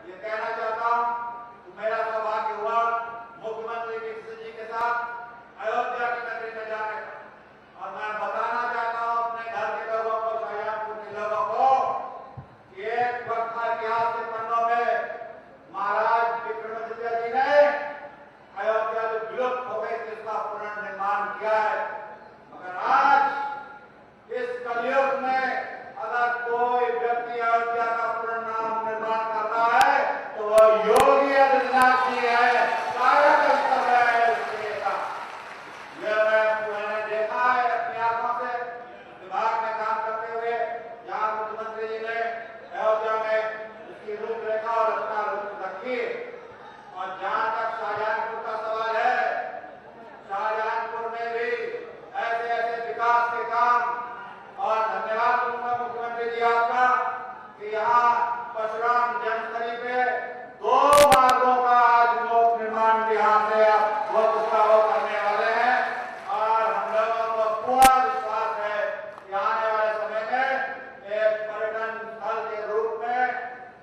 ये कहना चाहता हूं कि मेरा सौभाग्य हुआ मुख्यमंत्री जी के साथ अयोध्या की नगरी में जाने का, और मैं बताना चाहता हूं अपने घर के लोगों को, शाहजहांपुर के लोगों को, कि एक वक्त था इतिहास के पन्नों में महाराज विक्रमादित्य जी ने अयोध्या जो विलुप्त हो गई थी उसका पुनर्निर्माण किया है। मगर आज इस कलयुग में अगर कोई व्यक्ति अयोध्या का पुनर्निर्माण करता है तो वह योगी आदित्यनाथ जी है, कार्यकर्ता है इसके का। यह मैंने देखा है अपनी आंखों से, विभाग में काम करते हुए, जहां मुख्यमंत्री जी ने अयोध्या में इसकी रूपरेखा और रचना रखी। और जहां तक शाहजहांपुर का सवाल है, शाहजहांपुर में भी ऐसे ऐसे विकास के काम, और धन्यवाद दूंगा मुख्यमंत्री जी आपका कि यहाँ परशुराम जन्मस्थली पे 2 मार्गों का आज लोक निर्माण यहाँ से वो करने वाले हैं। और हम लोगों को पूरा विश्वास है कि आने वाले समय में एक पर्यटन स्थल के रूप में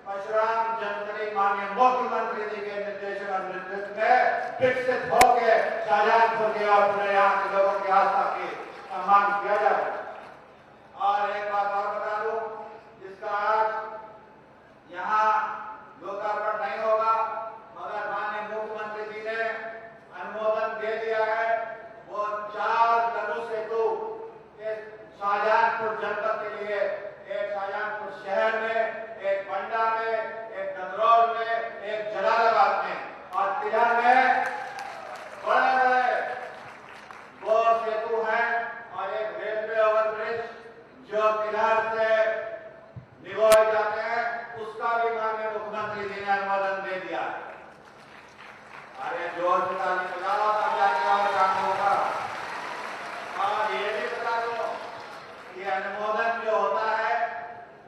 परशुराम जन्मस्थली माननीय मुख्यमंत्री जी के निर्देशन और नेतृत्व में विकसित होकर शाहजहांपुर के और पूरे यहाँ के लोगों की आस्था की सम्मान किया जाए। और एक बात और बता दूं, जिसका आज यहाँ लोकार्पण नहीं होगा, मगर माननीय मुख्यमंत्री जी ने अनुमोदन दे दिया है, वो 4 लघु सेतु शाहजहांपुर जनपद के लिए, एक शाहजहांपुर शहर में, एक बंडा में, एक गदरौल में, एक जलालाबाद में, और तिलहर में बड़े-बड़े 2 सेतु हैं, और एक रेलवे ओवरब्रिज जो तिलहर से निगोए जाते हैं, उसका भी माननीय मुख्यमंत्री जी ने अनुमोदन दे दिया। अरे जोर से ताली बजाओ तब जाके और काम होगा। और ये भी बता दो कि अनुमोदन जो होता है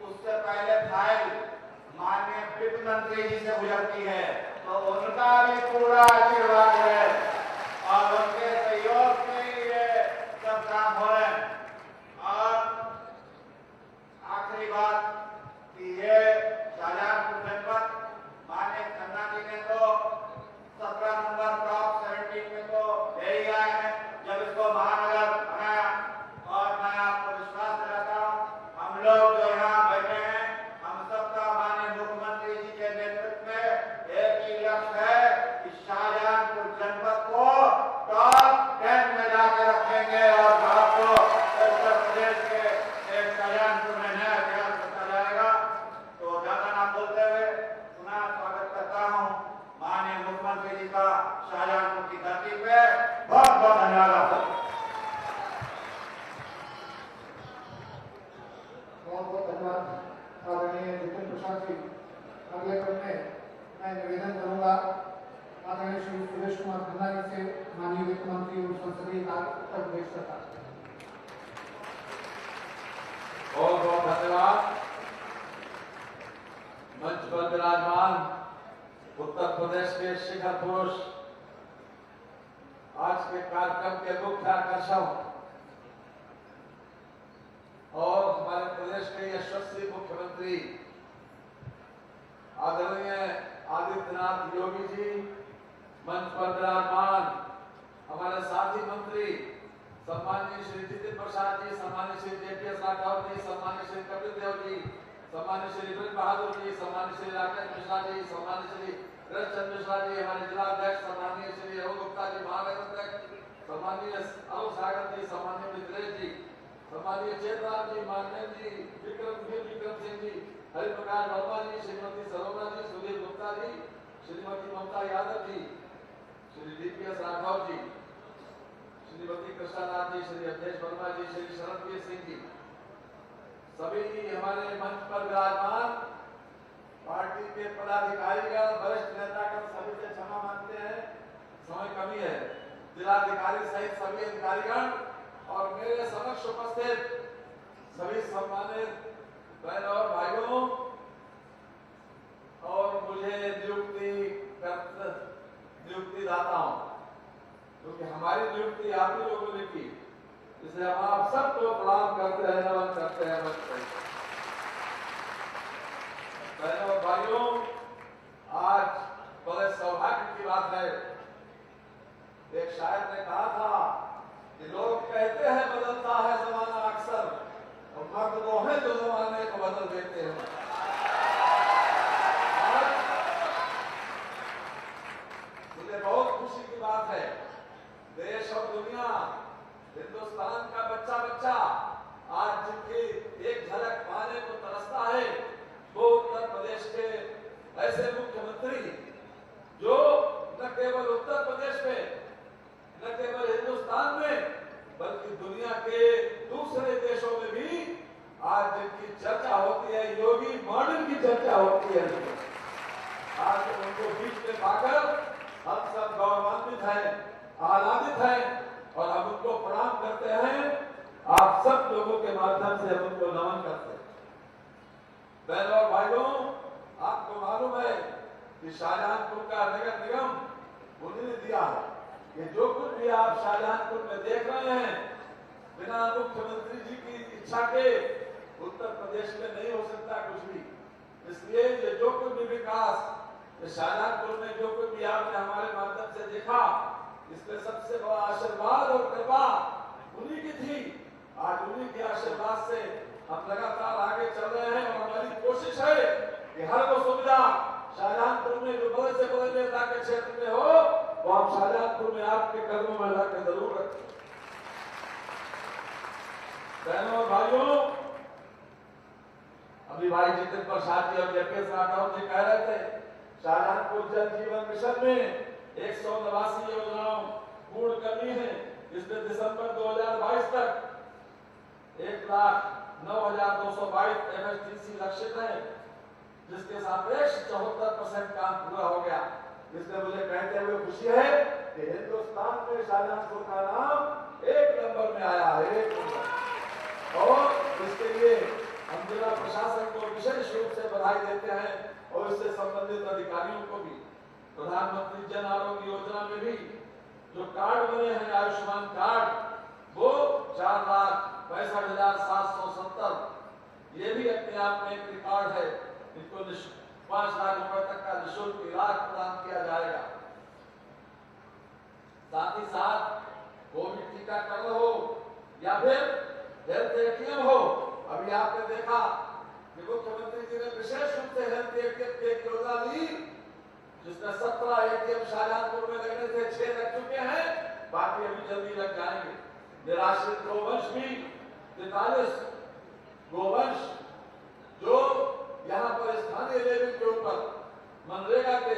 उससे पहले फाइल माननीय वित्त मंत्री जी से गुजरती है, तो उनका भी पूरा आशीर्वाद है और उनके सहयोग से ही ये सब काम हो रहे हैं। और आखिरी बात कि ये शाहजहांपुर जनपद माननीय खन्ना जी ने तो 17 नंबर टॉप 17 में तो ले ही आए हैं जब इसको महानगर बनाया। और मैं आपको विश्वास दिलाता हूँ, हम लोग जो यहाँ बैठे हैं, हम सबका माननीय मुख्यमंत्री जी के नेतृत्व में एक ही लक्ष्य है कि शाहजहांपुर जनपद को टॉप 10 में लाकर रखेंगे और भारत को उत्तर प्रदेश के एक शाहजहांपुर में नया इतिहास रचा जाएगा। तो ज्यादा ना बोलते हुए पुनः स्वागत करता हूँ माननीय मुख्यमंत्री जी का शाहजहांपुर की धरती पे। बहुत बहुत धन्यवाद। बहुत बहुत धन्यवाद आदरणीय जितेंद्र प्रसाद जी। अगले क्रम में मैं निवेदन करूंगा आदरणीय श्री सुरेश कुमार खन्ना जी से, माननीय वित्त मंत्री और संसदीय कार्य उत्तर प्रदेश सरकार। बहुत बहुत धन्यवाद। मंच पर विराजमान उत्तर प्रदेश के शिखर पुरुष, आज के कार्यक्रम के मुख्य आकर्षण और हमारे प्रदेश के यशस्वी मुख्यमंत्री आदरणीय आदित्यनाथ योगी जी, मंच पर विराजमान हमारे साथी मंत्री सम्माननीय श्री जितेंद्र प्रसाद जी, सम्माननीय श्री जेपीएस राठौर जी, सम्माननीय श्री कपिल देव जी, सम्माननीय श्री ब्रज बहादुर जी, सम्माननीय श्री राकेश मिश्रा जी, सम्माननीय श्री रजचंद मिश्रा जी, हमारे जिला अध्यक्ष सम्माननीय श्री अरुण गुप्ता जी, महानगर अध्यक्ष सम्माननीय अरुण सागर जी, सम्माननीय मित्रेश जी, सम्माननीय चेतराम जी, माननीय जी विक्रम सिंह जी, हरिप्रकाश वर्मा जी, श्रीमती सरोना जी, सुधीर गुप्ता जी, श्रीमती ममता यादव जी, श्री डीपीएस राठौर जी, श्रीमती कृष्णानाथ जी, श्री अवधेश वर्मा जी, श्री शरणवीर सिंह जी, सभी हमारे मंच पर विराजमान पार्टी के पदाधिकारीगण, वरिष्ठ नेतागण, सभी से क्षमा मांगते हैं, समय कमी है। जिलाधिकारी सहित सभी अधिकारीगण और मेरे समक्ष उपस्थित सभी सम्मानित बहनों और भाइयों और मुझे नियुक्ति दाताओं, क्योंकि हमारी नियुक्ति आप ही लोगों ने की, इसलिए हम आप सबको प्रणाम करते हैं, नमन करते हैं। बहनों और भाइयों, ऐसे मुख्यमंत्री जो न केवल उत्तर प्रदेश में, न केवल हिंदुस्तान में, बल्कि दुनिया के दूसरे देशों में भी आज जिनकी चर्चा होती है, योगी मॉडल की चर्चा होती है, आज उनको बीच में पाकर हम सब गौरवान्वित हैं, आह्लादित हैं और हम उनको प्रणाम करते हैं। आप सब लोगों के माध्यम से हम उनको नमन करते हैं। बहनों और भाइयों, आपको मालूम है कि शाहजहांपुर का नगर निगम उन्हीं ने दिया है कि जो कुछ भी आप शाहजहांपुर में देख रहे हैं, बिना मुख्यमंत्री जी की इच्छा के उत्तर प्रदेश में नहीं हो सकता कुछ भी। इसलिए ये जो कुछ भी विकास शाहजहांपुर में, जो कुछ भी आपने हमारे माध्यम से देखा, इसमें सबसे बड़ा आशीर्वाद और कृपा उन्हीं की थी। आज उन्हीं के आशीर्वाद से हम लगातार आगे चल रहे हैं और हमारी कोशिश है कि हर वो सुविधा शाहजहांपुर में जो बड़े से बड़े नेता के क्षेत्र में हो, वो हम शाहजहांपुर में आपके कदमों में लाकर जरूर रखें। बहनों और भाइयों, अभी भाई जितेंद्र प्रसाद जी और जगदीश राठौर जी कह रहे थे, शाहजहांपुर जल जीवन मिशन में 189 योजनाओं पूर्ण करनी है। इसमें दिसंबर 2022 तक 1,09,222 MSDC लक्षित है, जिसके सापेक्ष 74% काम पूरा हो गया। इसलिए मुझे कहते हुए खुशी है कि हिंदुस्तान में शाहजहांपुर का नाम 1 नंबर में आया है, 1 नंबर। और इसके लिए हम जिला प्रशासन को विशेष रूप से बधाई देते हैं और इससे संबंधित अधिकारियों को भी। प्रधानमंत्री जन आरोग्य योजना में भी जो कार्ड बने हैं, आयुष्मान कार्ड, वो 4,65,770, ये भी अपने आप में एक रिकॉर्ड है। इनको 5 लाख रुपए तक का निःशुल्क इलाज प्रदान किया जाएगा। साथ ही साथ कोविड टीकाकरण हो या फिर हेल्थ एटीएम हो, अभी आपने देखा कि मुख्यमंत्री जी ने विशेष रूप से हेल्थ एटीएम की एक योजना ली, जिसमें 17 एटीएम शाहजहांपुर में लगने से 6 लग चुके हैं, बाकी अभी जल्दी लग जाएंगे। निराश्रित गोवंश भी 43 गोवंश जो यहाँ पर स्थानीय लेवल के ऊपर मनरेगा के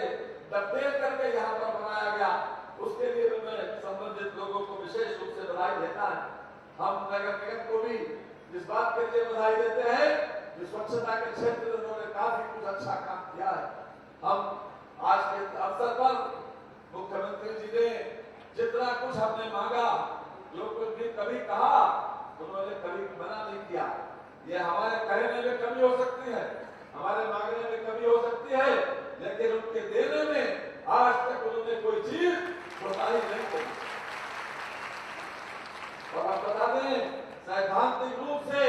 डब्बे करके यहाँ पर बनाया गया, उसके लिए भी मैं संबंधित लोगों को विशेष रूप से बधाई देता है। हम नगर निगम को भी इस बात के लिए बधाई देते हैं कि स्वच्छता के क्षेत्र में उन्होंने काफी कुछ अच्छा काम किया है। हम आज के अवसर पर मुख्यमंत्री जी ने जितना कुछ हमने मांगा, जो कुछ भी कभी कहा, उन्होंने कभी मना नहीं किया। ये हमारे कहने में कमी हो सकती है, हमारे मांगने में कमी हो सकती है, लेकिन उनके देने में आज तक उन्होंने कोई चीज कोताही नहीं करी। और आप बता दें, सैद्धांतिक रूप से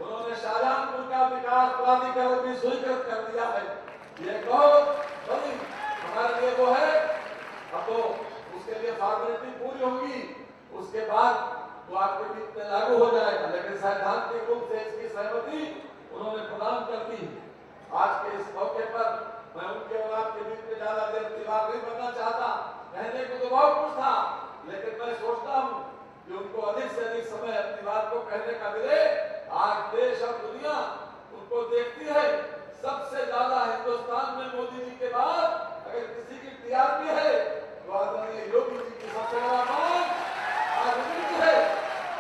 उन्होंने शाहजहांपुर का विकास प्राधिकरण भी स्वीकृत कर दिया है। ये बहुत बड़ी हमारे लिए वो है। अब तो उसके लिए फॉर्मेलिटी पूरी होगी, उसके बाद वो आपके बीच में लागू हो जाएगा, लेकिन सैद्धांतिक रूप से इसकी सहमति उन्होंने प्रदान कर दी। आज के इस मौके पर मैं उनके और आपके बीच में ज्यादा देर दीवार नहीं बनना चाहता। कहने को तो बहुत कुछ था, लेकिन मैं सोचता हूँ कि उनको अधिक से अधिक समय अपनी बात को कहने का मिले। आज देश और दुनिया उनको देखती है। सबसे ज्यादा हिंदुस्तान में मोदी जी के बाद अगर किसी की टीआरपी है तो आदरणीय योगी जी की सबसे बड़ा मांग आज उनकी है।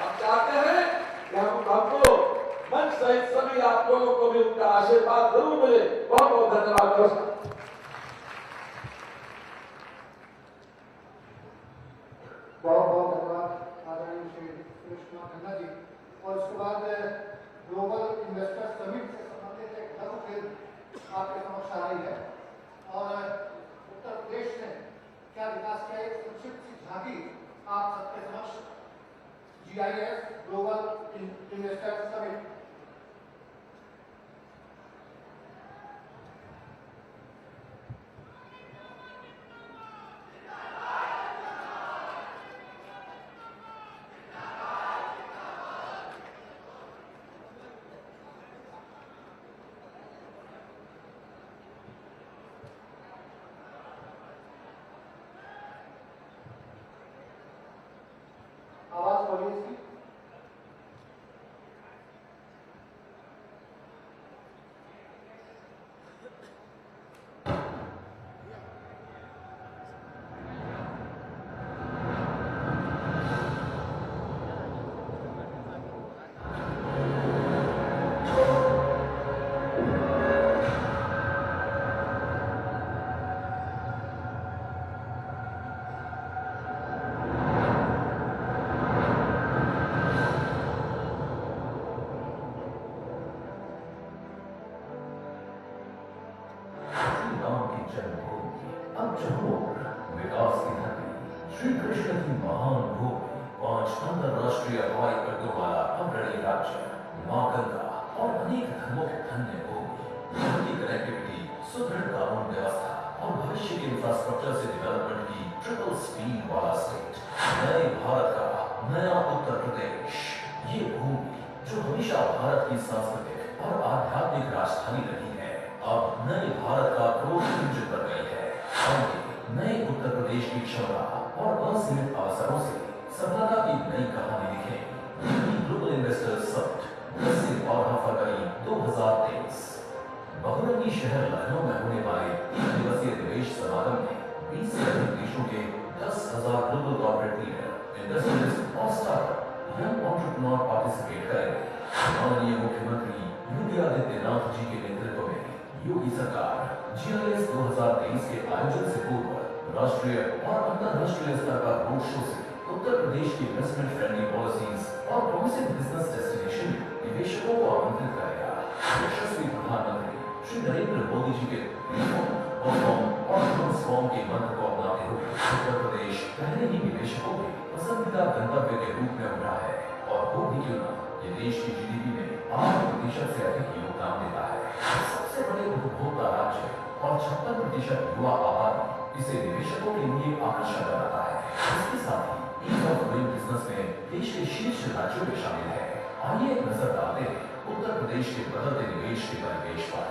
हम चाहते हैं कि हमको मंच सहित सभी आप लोगों को भी उनका आशीर्वाद जरूर मिले। बहुत बहुत धन्यवाद। बहुत बहुत धन्यवाद आदरणीय श्री सुरेश कुमार खन्ना जी। और उसके बाद ग्लोबल इन्वेस्टर समिट से संबंधित एक लघु फिल्म आपके समक्ष आ रही है और उत्तर प्रदेश ने क्या विकास किया, एक संक्षिप्त सी झांकी आप सबके समक्ष। GIS global investor summit. आवाज बोलिए इसकी। चहुओर विकास की धरती श्री कृष्ण की महान भूमि 5 अंतरराष्ट्रीय हवाई पट्टियों वाला अग्रणी राज्य मां गंगा और अनेक धर्मों की धन्य भूमि यहाँ की कनेक्टिविटी सुदृढ़ कानून व्यवस्था और भविष्य के इंफ्रास्ट्रक्चर से डेवलपमेंट की ट्रिपल स्पीड वाला स्टेट नए भारत का नया उत्तर प्रदेश ये भूमि जो हमेशा भारत की सांस्कृतिक और आध्यात्मिक राजधानी रही है अब नए भारत का ग्रोथ इंजन बन गई है आइए नए उत्तर प्रदेश की क्षमता और असीमित अवसरों से सफलता की नई कहानी लिखें ग्लोबल इन्वेस्टर्स समिट 10 से 12 फरवरी 2023 बहुरंगी शहर लखनऊ में होने वाले 3 दिवसीय निवेश समागम में 20 से अधिक देशों के 10,000 ग्लोबल कॉर्पोरेट लीडर इंडस्ट्रियलिस्ट और स्टार्टअप यंग एंटरप्रेन्योर पार्टिसिपेट करेंगे माननीय मुख्यमंत्री योगी आदित्यनाथ जी के नेतृत्व में योगी सरकार GIS 2023 के आयोजन से पूर्व राष्ट्रीय और अंतरराष्ट्रीय स्तर पर रोड शो से उत्तर प्रदेश की इन्वेस्टमेंट फ्रेंडली पॉलिसीज और प्रोमिसिंग बिजनेस डेस्टिनेशन में निवेशकों को आमंत्रित करेगा यशस्वी प्रधानमंत्री श्री नरेंद्र मोदी जी के रिफॉर्म और ट्रांसफॉर्म के मंत्र को अपनाते हुए उत्तर प्रदेश पहले ही निवेशकों के पसंदीदा गंतव्य के रूप में उभरा है और हो भी क्यों ना ये देश की GDP में 8% से अधिक योगदान देता है सबसे बड़े उपभोक्ता राज्य और 56% युवा आबादी इसे निवेशकों के लिए आकर्षक बनाता है इसके साथ ही ईज ऑफ डूइंग बिजनेस में देश के शीर्ष राज्यों में शामिल है आइए एक नजर डालते हैं उत्तर प्रदेश के बदलते निवेश के परिवेश पर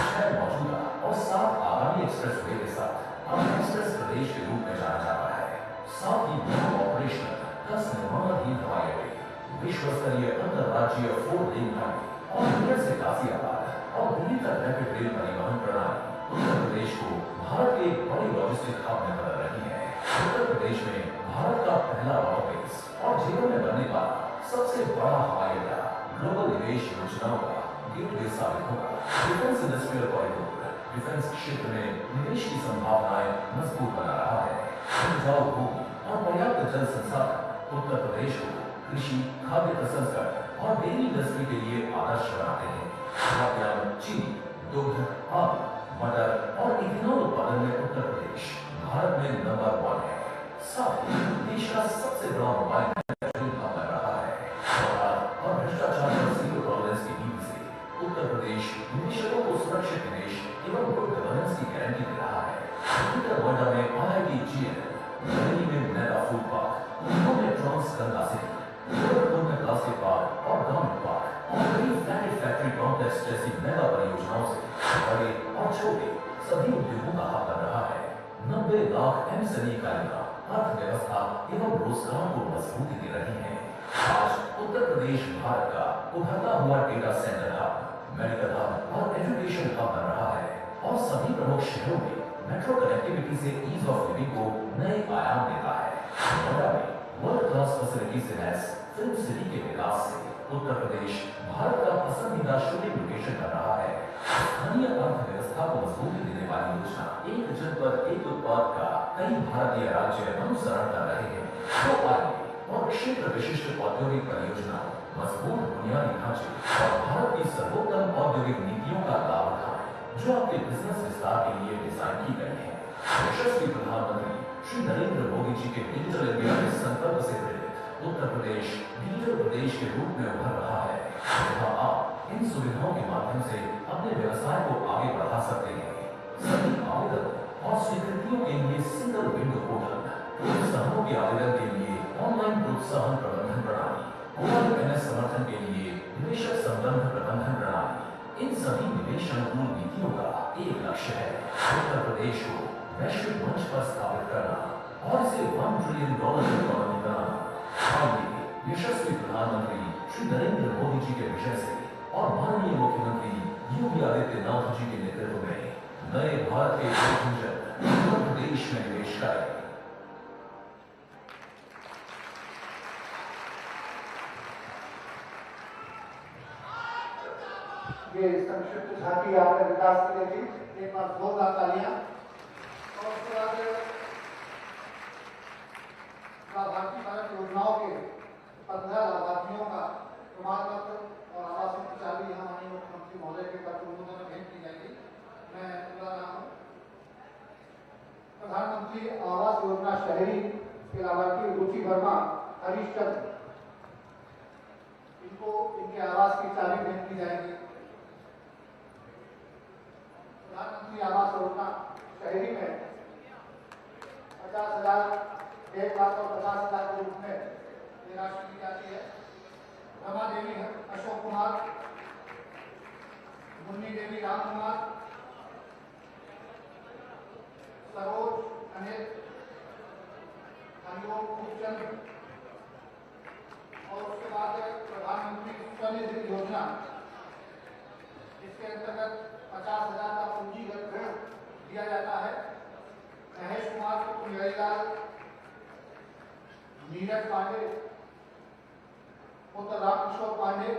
शहर मौजूदा और 7 आगामी एक्सप्रेसवे के साथ अब एक्सप्रेस प्रदेश के रूप में जाना जाता है साथ ही नौ ऑपरेशनल 10 निर्माणाधीन हवाई अड्डे विश्व स्तरीय अंतरराज्यीय 4 लेन हाईवे और नियर से गाजियाबाद और दिल्ली तक रैपिड रेल परिवहन प्रणाली उत्तर प्रदेश को भारत के एक बड़े लॉजिस्टिक हब में बदल रही है उत्तर प्रदेश में भारत का पहला ऑफिस और जीवन में बनने वाला सबसे बड़ा हवाई अड्डा ग्लोबल निवेश योजनाओं का गेटवे साबित होगा डिफेंस इंडस्ट्रियल कॉरिडोर डिफेंस क्षेत्र में निवेश की संभावनाएं मजबूत बना रहा है उपजाऊ भूमि और पर्याप्त जल संसाधन उत्तर प्रदेश को कृषि खाद्य प्रसंस्करण और डेयरी इंडस्ट्री के लिए आदर्श बनाते हैं खाद्यान्न चीनी दुग्ध आलू मटर और इथेनॉल उत्पादन में उत्तर प्रदेश भारत में नंबर 1 है साथ ही देश का सबसे बड़ा मोबाइल बन रहा है और भ्रष्टाचार पर जीरो टॉलरेंस की नीति से उत्तर प्रदेश निवेशकों को सुरक्षित निवेश एवं गुड गवर्नेंस की गारंटी दे रहा है ग्रेटर नोएडा में IIT GNL दिल्ली में मेगा फूड पार्क लखनऊ में ट्रांस गंगा सिटी गोरखपुर में प्लास्टिक पार्क और गार्मेंट पार्क और कई फ्लैट फैक्ट्री कॉम्प्लेक्स जैसी मेगा परियोजनाओं से बड़े और छोटे सभी उद्योगों का हब बन रहा है 90 लाख MSME इकाइयां अर्थव्यवस्था एवं रोजगार को मजबूती दे रही है आज उत्तर प्रदेश भारत का उभरता हुआ data centre hub medical hub और एजुकेशन हब बन रहा है और सभी प्रमुख शहरों में मेट्रो कनेक्टिविटी से ईज ऑफ लिविंग को नए आयाम देता है नोएडा में वर्ल्ड क्लास फैसिलिटीज से लैस फिल्म सिटी के विकास से उत्तर प्रदेश भारत का पसंदीदा शूटिंग लोकेशन बन रहा है स्थानीय अर्थव्यवस्था को मजबूती देने वाली योजना एक जनपद एक उत्पाद का कई भारतीय राज्य अनुसरण कर रहे हैं तो आइए और क्षेत्र विशिष्ट औद्योगिक परियोजना मजबूत बुनियादी ढांचे और भारत की सर्वोत्तम औद्योगिक नीतियों का लाभ उठाएं जो आपके बिजनेस विस्तार के लिए डिजाइन की गई है यशस्वी प्रधानमंत्री श्री नरेंद्र मोदी जी के डिजिटल इंडिया के संकल्प से प्रेरित उत्तर प्रदेश डिजिटल प्रदेश के रूप में उभर रहा है जहां आप इन सुविधाओं के माध्यम से अपने व्यवसाय को आगे बढ़ा सकते हैं सभी आवेदन और स्वीकृतियों के लिए सिंगल विंडो पोर्टल प्रोत्साहनों के आवेदन के लिए ऑनलाइन प्रोत्साहन प्रबंधन प्रणाली OMS समर्थन के लिए निवेशक संबंध प्रबंधन प्रणाली इन सभी निवेश अनुकूल नीतियों का एक लक्ष्य है उत्तर प्रदेश को वैश्विक मंच पर स्थापित करना और इसे $1 ट्रिलियन इकोनॉमी बनाना आइए यशस्वी प्रधानमंत्री श्री नरेंद्र मोदी जी के विजय से और माननीय मुख्यमंत्री योगी आदित्यनाथ जी के नेतृत्व में नए भारत के इंजन उत्तर प्रदेश में निवेश करें ये संक्षिप्त झांकी आपके विकास के लिए थी एक बार जोरदार तालियां और उसके बाद लाभार्थी भारत योजनाओं के 15 लाभार्थियों का प्रमाण पत्र और आवासों की चाबी यहाँ माननीय मुख्यमंत्री महोदय के पत्र में भेंट की जाएगी मैं बुला रहा हूँ प्रधानमंत्री आवास योजना शहरी के लाभार्थी रुचि वर्मा हरीशचंद्र, इनको इनके आवास की चाबी भेंट की जाएगी। प्रधानमंत्री आवास योजना शहरी में 50,000, 1 लाख और 50,000 के रूप में ये राशि दी जाती है। रमा देवी अशोक कुमार, मुन्नी देवी राम कुमार, सरोज अनिल, हरिओम खूबचंद, और उसके बाद प्रधानमंत्री स्वनिधि योजना, इसके अंतर्गत 50,000 का पूंजीगत ऋण दिया जाता है। महेश कुमार पुनियारीलाल, नीरज पांडे, पुत्र रामकिशोर पांडे,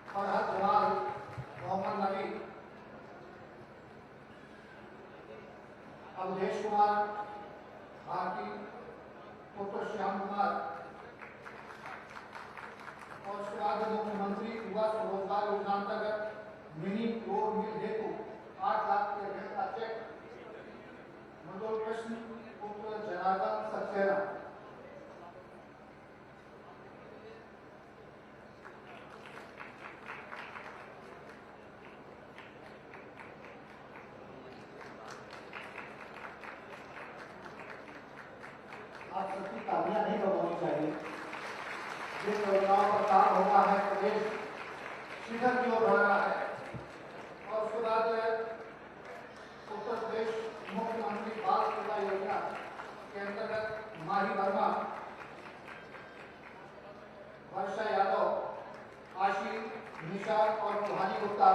फरहत जमाल, मोहम्मद नबी, अवधेश कुमार भारती, पुत्र श्याम कुमार, और उसके बाद मुख्यमंत्री युवा स्वरोजगार योजना अंतर्गत मिनी रोड मिल हेतु 8 लाख के ऋण का चेक मृदुल कृष्ण पुत्र जनार्दन सक्सेना। आप सबकी तालियां नहीं बजानी चाहिए। जिन योजनाओं पर काम होगा है प्रदेश शिखर की ओर बढ़ रहा है। और उसके बाद उत्तर प्रदेश मुख्यमंत्री बाल सुविधा योजना के अंतर्गत माही वर्मा, वर्षा यादव, आशी, निशा और प्रभानी गुप्ता,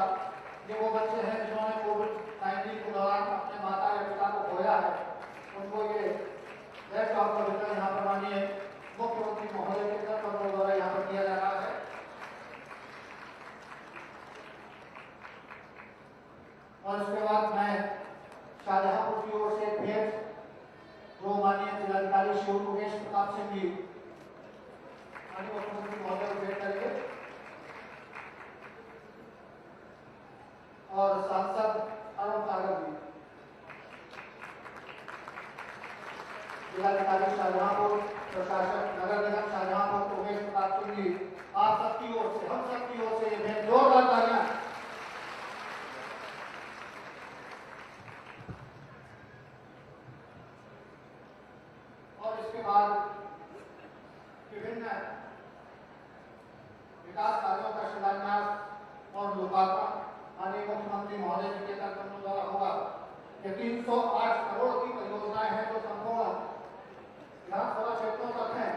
ये वो बच्चे हैं जिन्होंने कोविड-19 के दौरान अपने माता या पिता को खोया है। उनको ये लैपटॉप का वितरण यहाँ पर माननीय मुख्यमंत्री महोदय के कर्तव्यों द्वारा यहाँ पर किया जा रहा है। और इसके बाद मैं शाहजहांपुर की ओर से भेंट जो माननीय जिलाधिकारी शिव मुकेश प्रताप सिंह जी माननीय मुख्यमंत्री महोदय को भेंट करेंगे, और सांसद अरुण सागर जी, जिलाधिकारी शाहजहांपुर, प्रशासक नगर निगम शाहजहांपुर उमेश प्रताप सिंह जी, आप सबकी ओर से, हम सबकी ओर से ये भेंट, जोरदार तालियां। और इसके बाद विभिन्न विकास कार्यों का शिलान्यास और लोकार्पण माननीय मुख्यमंत्री महोदय जी के कर्तव्यों द्वारा होगा। ये 308 करोड़ की परियोजनाएं हैं जो संपूर्ण विधानसभा क्षेत्रों तक हैं।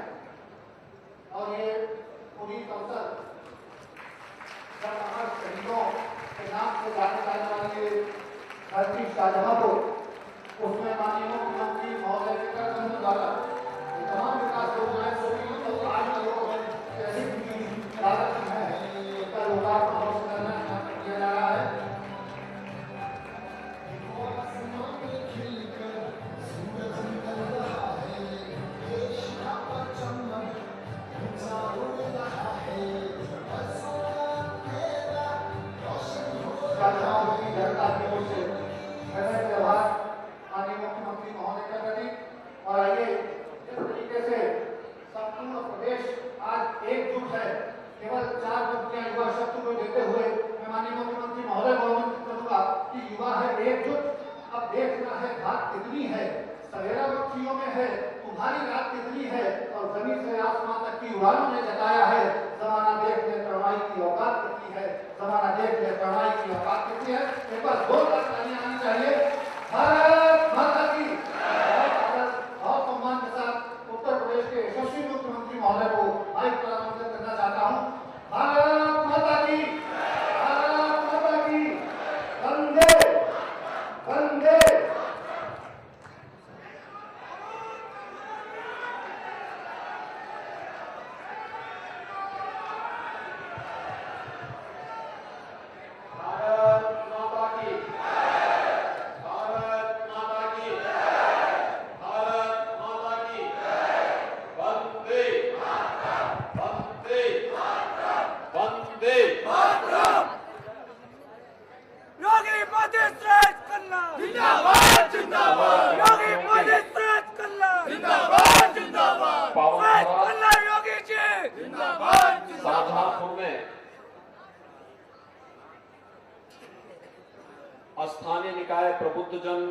और ये पुलिस अफसर जब अमर शहीदों के नाम से जाने जाने वाली धरती शाहजहांपुर, उसमें माननीय मुख्यमंत्री महोदय के कर्तव्यों द्वारा तमाम विकास योजनाएं जो 308 करोड़ से अधिक की लागत की है, उसका लोकार्पण और शिलान्यास किया जा रहा है। शाहजहांपुर की जनता की ओर से धन्यवाद व्यवहार माननीय मुख्यमंत्री महोदय के प्रति। और आइए जिस तरीके से संपूर्ण प्रदेश आज एकजुट है, केवल 4 पंक्तियां युवा शक्ति को देते हुए मैं माननीय मुख्यमंत्री महोदय को आमंत्रित करूंगा कि युवा है एकजुट, अब देखना है घाट कितनी है, सवेरा बच्चियों में है, तुम्हारी रात कितनी है, और जमीन से आसमान तक की उड़ानों ने जताया है, जमाना देख ले प्रणवाई की औकात कितनी है, जमाना देख ले प्रणवाई की औकात कितनी है। एक बार जोरदार तालियां आनी चाहिए। भारत माता की बहुत सम्मान के साथ उत्तर प्रदेश के यशस्वी मुख्यमंत्री महोदय को माइक पर आमंत्रित करना चाहता हूँ। भारत माता की, भारत माता की, वंदे वंदे। भारत माता की। स्थानीय निकाय प्रबुद्धजन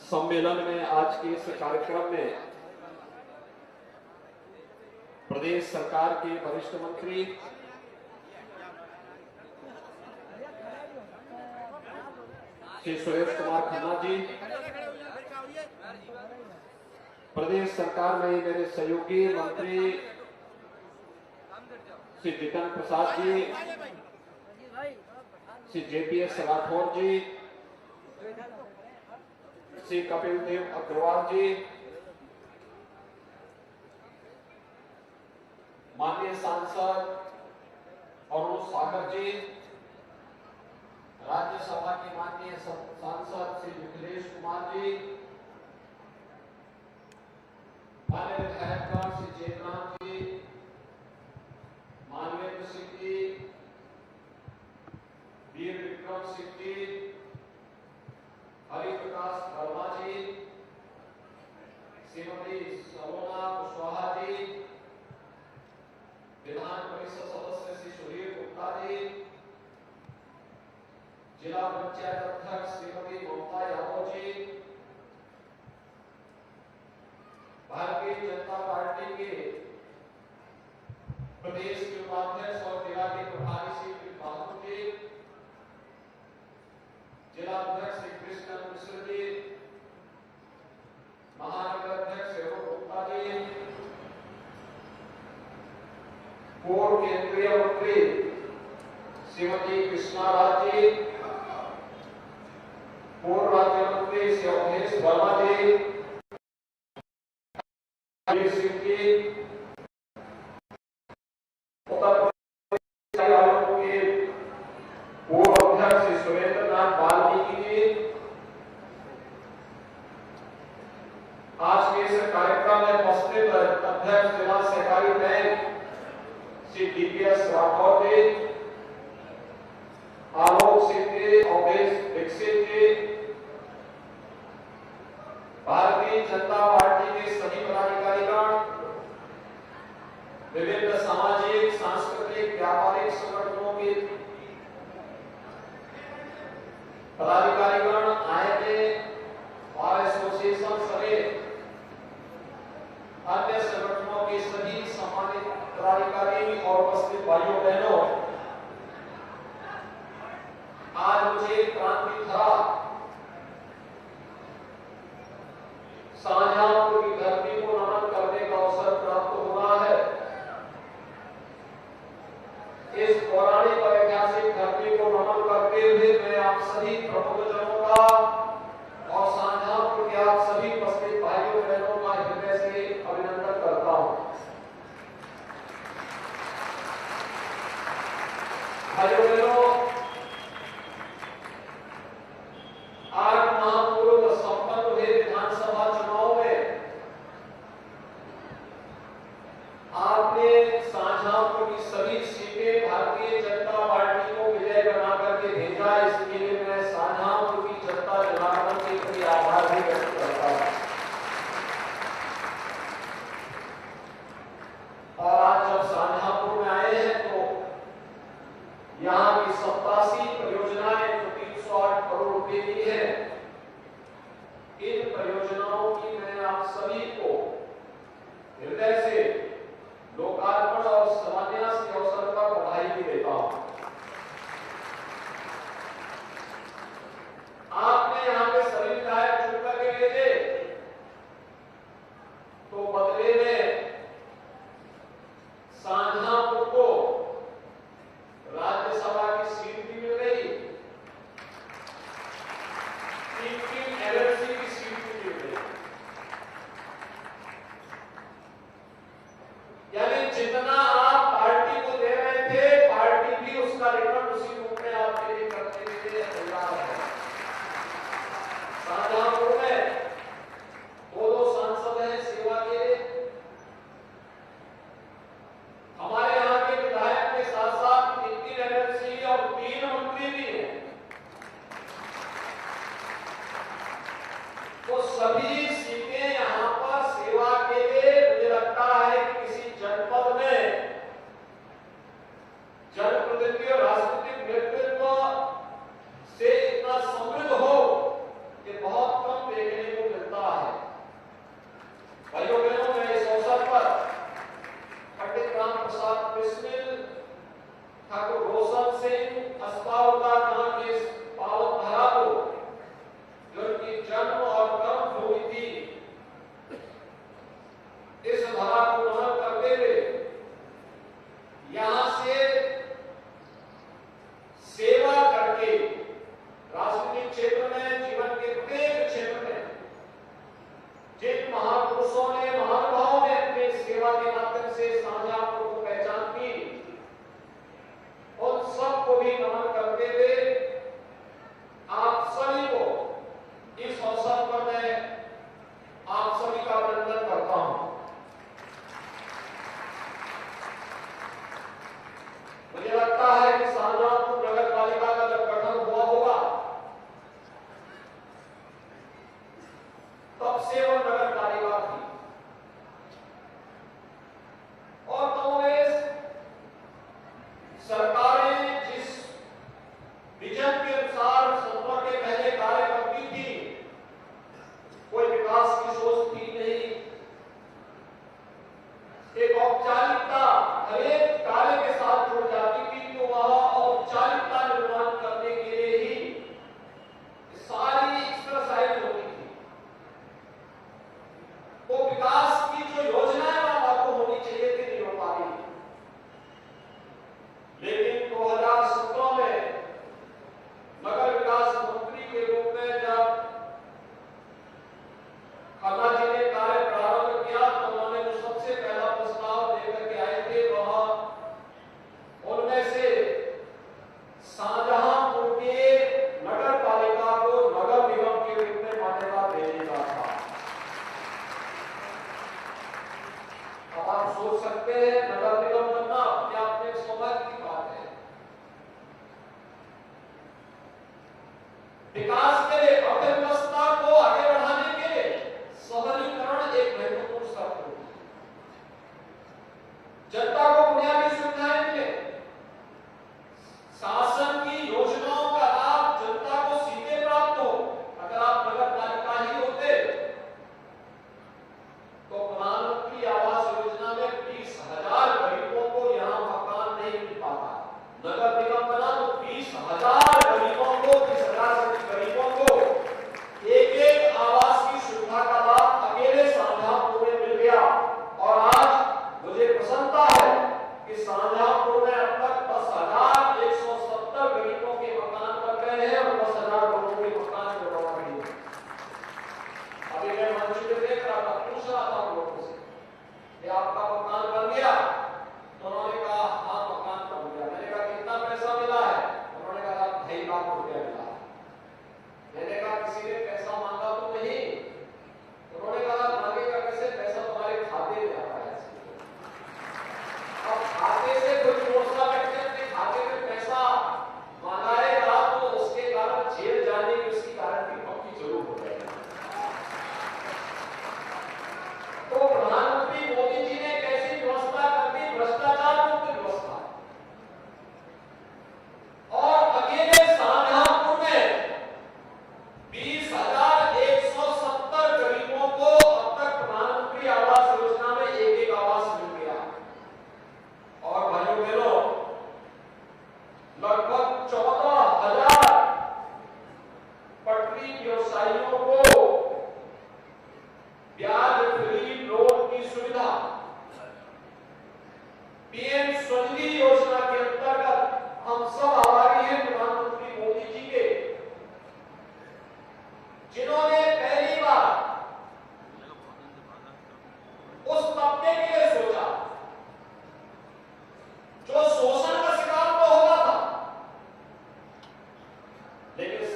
सम्मेलन में आज के इस कार्यक्रम में प्रदेश सरकार के वरिष्ठ मंत्री श्री सुरेश कुमार खन्ना जी, प्रदेश सरकार में मेरे सहयोगी मंत्री श्री जितेंद्र प्रसाद जी, श्री JPS राठौर जी, श्री कपिल देव अग्रवाल जी, माननीय सांसद अरुण सागर जी, राज्यसभा के माननीय सांसद श्री मिथिलेश कुमार जी, माननीय विधायकगण श्री जयराम जी, मानवेंद्र सिंह जी, वीर विक्रम सिंह जी, हरिप्रकाश वर्मा जी, श्रीमती सलोना कुशवाहा जी, विधान परिषद सदस्य श्री सुधीर गुप्ता जी, जिला पंचायत अध्यक्ष श्रीमती ममता यादव जी, भारतीय जनता पार्टी के प्रदेश के उपाध्यक्ष और जिला के प्रभारी श्री बहादुर जी, जिला अध्यक्ष श्री कृष्ण मिश्र जी, महानगर अध्यक्ष एवं गुप्ता जी, पूर्व केंद्रीय मंत्री श्रीमती कृष्णा राज जी, पूर्व राज्य मंत्री श्री अवधेश वर्मा जी, वीर सिंह जी, उत्तर प्रदेश आयोग के पूर्व अध्यक्ष श्री सुरेंद्र नाथ वाल्मीकि जी, आज के इस कार्यक्रम में उपस्थित अध्यक्ष जिला सहकारी बैंक श्री DPS राठौर जी, आलोक सिंह जी, अवधेश दीक्षित जी, भारतीय जनता पार्टी के सभी पदाधिकारीगण, विभिन्न सामाजिक, सांस्कृतिक, व्यापारिक संगठनों के पदाधिकारीगण, आईएमए, बार एसोसिएशन समेत अन्य संगठनों के सभी सम्मानित पदाधिकारी और उपस्थित भाइयों बहनों, आज मुझे क्रांति धरा शाहजहांपुर की धरती को नमन करने का अवसर प्राप्त हुआ है। इस पौराणिक और ऐतिहासिक धरती को नमन करते हुए मैं आप सभी प्रबुद्धजनों का और शाहजहांपुर के आप सभी उपस्थित भाइयों बहनों का हृदय से अभिनंदन करता हूं। भाइयों बहनों, आज महापूर्व संपन्न हुए विधानसभा चुनाव में आपने शाहजहांपुर की सभी सीटें भारतीय जनता पार्टी को विजय बना करके भेजा। इसके लिए मैं शाहजहांपुर की जनता जनार्दन के प्रति आभार भी व्यक्त करता हूं। और आज जब शाहजहांपुर में आए हैं तो यहाँ की 87 परियोजनाएं जो 308 करोड़ रुपए की है, इन परियोजनाओं की मैं आप सभी को हृदय से लोकार्पण और शिलान्यास के अवसर पर बधाई भी देता हूं। आपने यहाँ पे सभी विधायक चुन करके भेजे, तो बदले में शाहजहांपुर को राज्यसभा की सीट भी मिल गई, 3 LLC की सीट भी मिल गई। यानी जितना आप पार्टी को दे रहे थे, पार्टी भी उसका रिटर्न उसी रूप में आपके लिए करने के लिए तैयार है। शाहजहांपुर में 2 सांसद हैं सेवा के लिए। हमारे यहाँ के विधायक के साथ साथ 3 LLC और 3 मंत्री भी हैं। तो सभी सीटें यहाँ पर सेवा के लिए, मुझे लगता है कि किसी जनपद में जनप्रतिनिधि और राजनीतिक नेतृत्व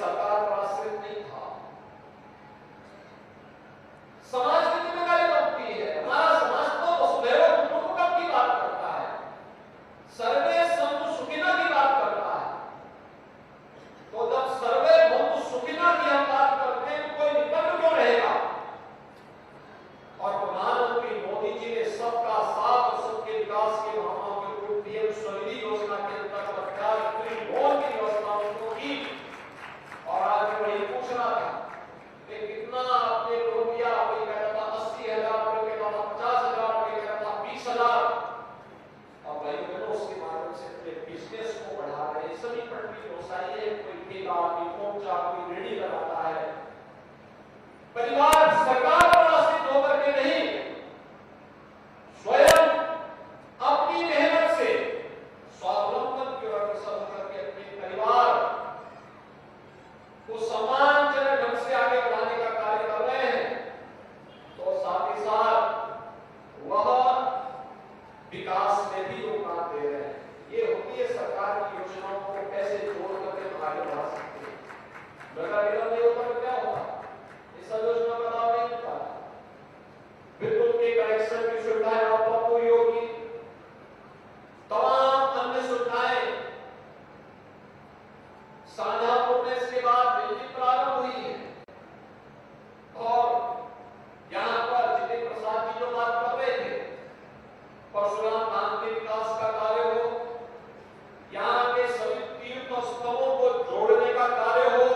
सरकार पर आश्रित नहीं था। समाज की जिम्मेदारी बनती है। हमारा समाज तो वसुधैव कुटुंबकम की बात करता है, सर्वे संतु सुखिनः की बात करता है। तो जब सर्वे भवन्तु सुखिनः की हम बात करते हैं तो कोई विकल्प क्यों रहेगा? और प्रधानमंत्री मोदी जी ने सबका साथ और सबके विकास के भावनाओं के रूप पीएम स्वनिधि योजना के अंतर्गत लोन की व्यवस्था उनको की। और आज मैं वही पूछ रहा था कि कितना आपने लोन दिया? कोई कहता था 80,000, कोई कहता था 50,000, कोई कहता था 20,000। और भाई बहनों, उसके माध्यम से अपने बिजनेस को बढ़ा रहे हैं। सभी पटरी व्यवसायी है, कोई ठेला, कोई पोंचा, कोई रेडी लगाता है। परिवार सरकार पर आश्रित होकर के नहीं, स्वयं अपनी मेहनत से स्वावलंबन की ओर अग्रसर होकर के अपने परिवार को सम्मानजनक ढंग से आगे बढ़ाने का कार्य कर रहे हैं। तो साथ ही साथ वह विकास में भी योगदान दे रहे हैं। ये होती है सरकार की योजनाओं को कैसे जोड़ करके आगे बढ़ा सकते हैं। नगर निगम नहीं होता तो क्या होता? इस योजना का लाभ नहीं मिलता। विद्युत के कनेक्शन की सुविधाएं आपको पूरी होगी, तमाम अन्य सुविधाएं शाहजहांपुर में इसके बाद बिजली प्रारंभ हुई है। और यहाँ पर जितेंद्र प्रसाद जी जो बात कर रहे थे, परशुराम धाम के विकास का कार्य हो, यहाँ के सभी तीर्थ स्थलों को जोड़ने का कार्य हो,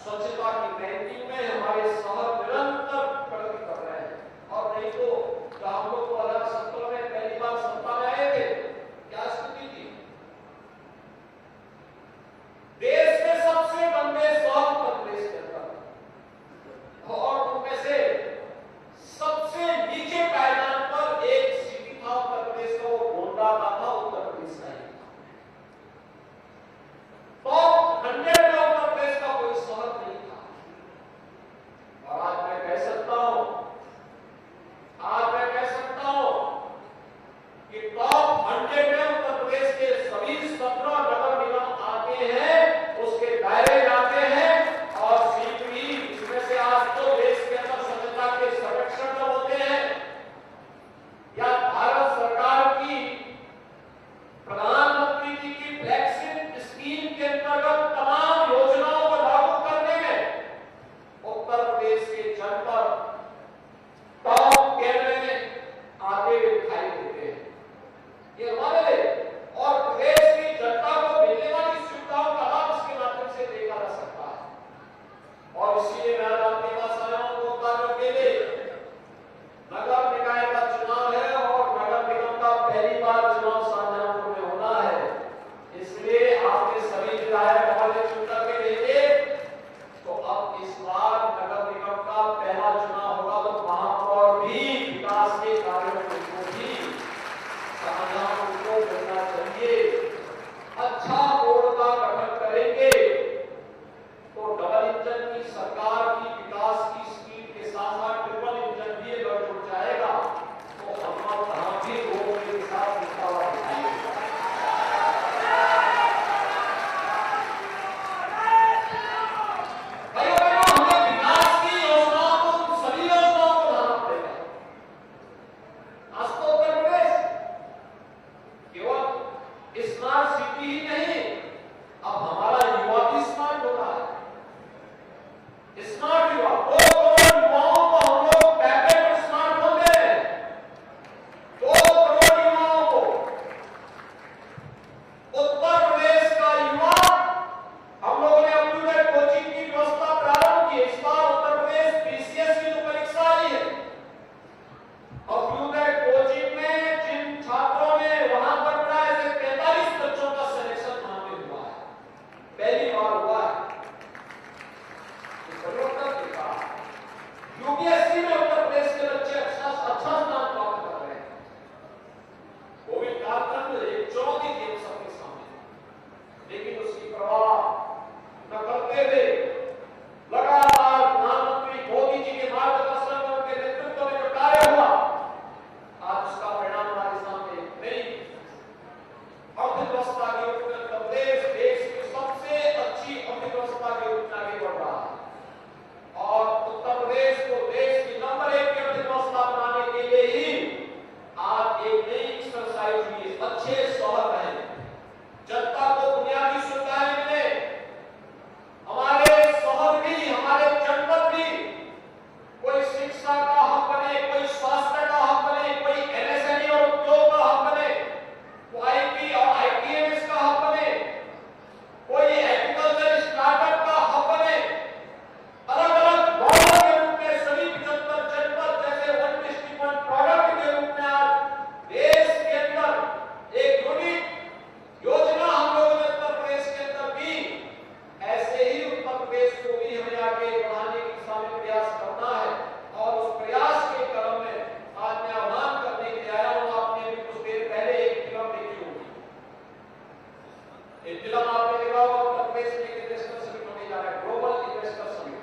स्वच्छता की रैंकिंग में हमारे शहर निरंतर प्रगति कर रहे हैं। और नहीं तो हम लोग 2017 में पहली बार सत्ता में आए थे, क्या स्थिति थी? देश में सबसे गंदे शहर उत्तर प्रदेश के अंदर, और उनमें से सबसे नीचे पायदान पर एक सिटी था उत्तर प्रदेश का, वो गोंडा का था, उत्तर प्रदेश का ही। टॉप 100 में उत्तर प्रदेश का कोई शहर नहीं था। और आज मैं कह सकता हूं कि टॉप 100 में उत्तर प्रदेश के सभी 17 नगर निगम आते हैं, उसके दायरे जाते हैं। और शीघ्र ही इसमें से आज तो देश के अंदर स्वच्छता के सर्वेक्षण जब होते हैं या भारत सरकार की प्रधानमंत्री जी की फ्लैगशिप स्कीम के अंतर्गत तमाम योजनाओं को लागू करने में उत्तर प्रदेश के जनपद टॉप कैमरे में आते हुए दिखाई देते हैं। ये हमारे लिए और प्रदेश की जनता को मिलने वाली सुविधाओं का लाभ इसके माध्यम से देखा जा सकता है। और इसीलिए मैं आपके पास आया हूं 2 कार्यों के लिए। नगर निकाय का चुनाव है और नगर निगम का पहली बार चुनाव शाहजहांपुर में होना है। इसलिए आपके सभी विधायक हमारे चुनकर के भेजे, तो अब इस बार नगर निगम का पहला चुनाव होगा, तो वहां पर भी विकास के कार्यों को भी शाहजहांपुर को करना चाहिए। अच्छा बोर्ड का गठन करेंगे तो डबल इंजन की सरकार की विकास की स्पीड के साथ साथ ट्रिपल इंजन भी अगर जुड़ जाएगा तो हम कहां भी लोगों के साथ मुकाबला दिखाएंगे। हमें विकास की योजनाओं को, सभी योजनाओं को ध्यान देगा। आज तो उत्तर प्रदेश केवल स्मार्ट सिटी ही नहीं, अब हमारा युवा भी स्मार्ट हो रहा है। स्मार्ट युवा 2 करोड़ युवाओं को हम लोग पैकेट पर स्मार्टफोन दे रहे हैं। 2 करोड़ युवाओं को उत्तर प्रदेश का युवा, हम लोगों ने अपनी कोचिंग की व्यवस्था प्रारंभ की। इस बार उत्तर प्रदेश बीसीएस की जो परीक्षा आई है, अभ्युदय कोचिंग में जिन छात्रों ने वहां पर पढ़ा, ऐसे 43 बच्चों का सिलेक्शन वहां पे हुआ है, पहली बार हुआ है। परिवर्तन देखा, यूपीएससी में उत्तर प्रदेश के बच्चे अच्छा स्थान प्राप्त कर रहे हैं। कोविड कालखंड एक चुनौती थी हम सबके सामने, लेकिन उसकी परवाह न करते हुए लगातार प्रधानमंत्री मोदी जी के मार्गदर्शन में, उनके नेतृत्व में जो कार्य हुआ, आज उसका परिणाम हमारे सामने नई अर्थव्यवस्था के रूप में उत्तर प्रदेश देश की सबसे अच्छी अर्थव्यवस्था के रूप में आगे बढ़ रहा है। और उत्तर प्रदेश को देश की नंबर 1 की अर्थव्यवस्था बनाने के लिए ही आज एक नई एक्सरसाइज हुई है। अच्छे शहर रहे, जनता को बुनियादी सुविधाएं मिले, हमारे शहर भी, हमारे जनपद भी कोई शिक्षा का हब बने, कोई स्वास्थ्य का हब बने, कोई एमएसएमई और उद्योग का हब बने, कोई आईटी और आईटीएमएस का हब बने, कोई एग्रीकल्चर स्टार्टअप का हब बने। अलग-अलग मॉडल के रूप में सभी 75 जनपद जैसे 1 डिस्ट्रिक्ट 1 प्रोडक्ट के रूप में आज देश के अंदर एक यूनिक योजना हम लोगों ने उत्तर प्रदेश के अंदर दी। ऐसे ही उत्तर प्रदेश को भी हमें आगे बढ़ाने की दिशा में प्रयास करना है। और उस प्रयास के क्रम में आज मैं आह्वान करने के लिए आया हूं। आपने भी कुछ देर पहले एक फिल्म देखी होगी, एक फिल्म आपने देखा होगा, उत्तर प्रदेश में एक इन्वेस्टर समिट होने जा रहा है, global investor summit.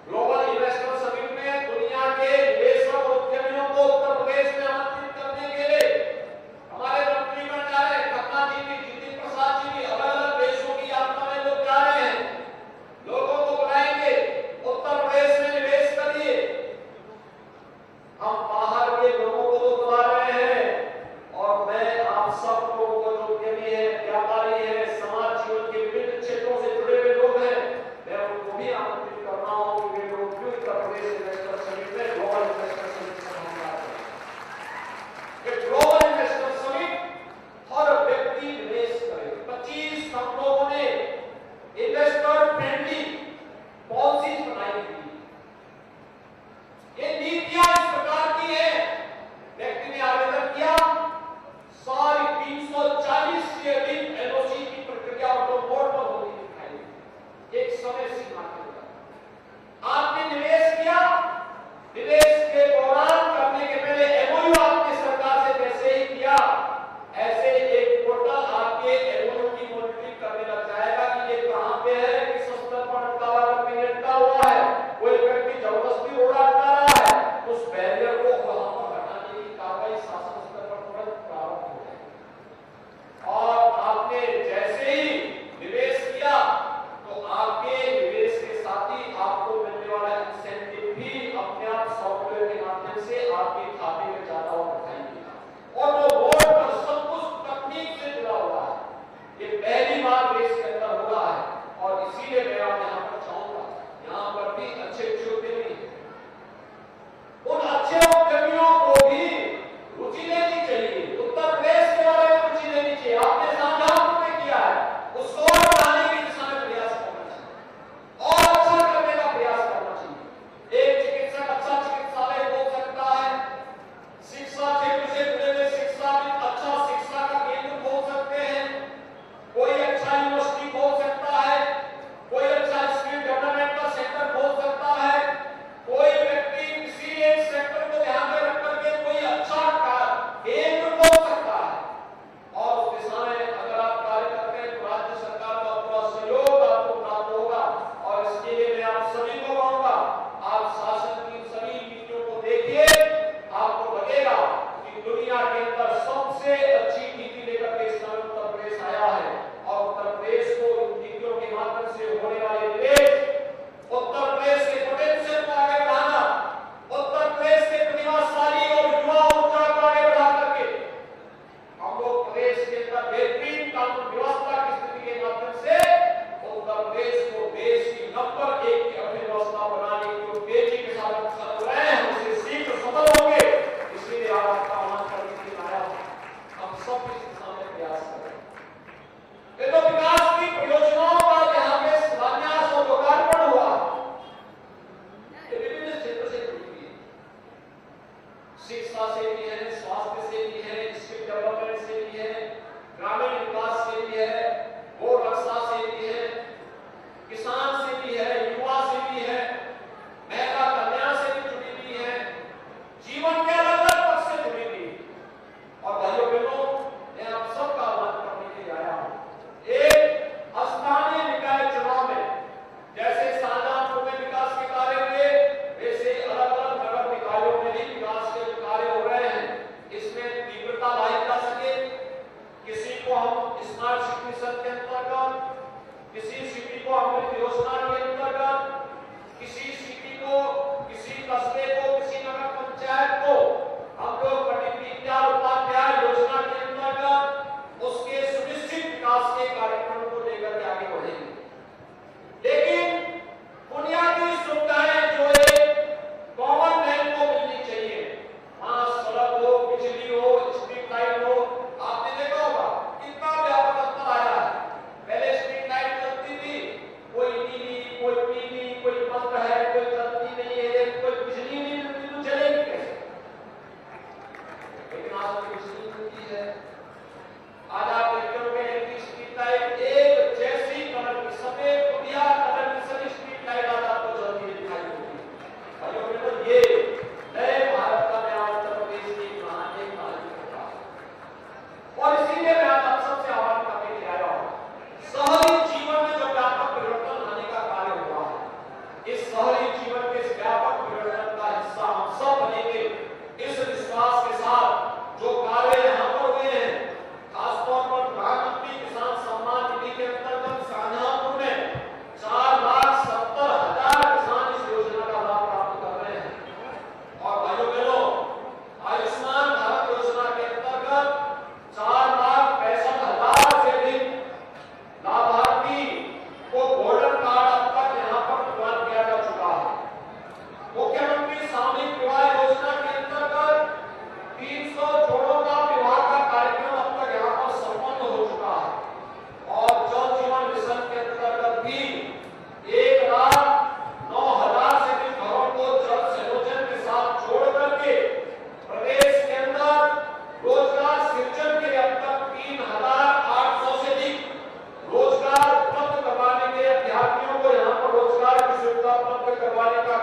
Global investor summit में दुनिया के निवेशक और उद्यमियों को उत्तर प्रदेश में आमंत्रित करने के लिए हमारे मंत्रीगण जा रहे हैं। खन्ना जी भी, जितिन प्रसाद जी भी, अलग-अलग देशों की यात्रा में लोग जा रहे हैं। दिवाली का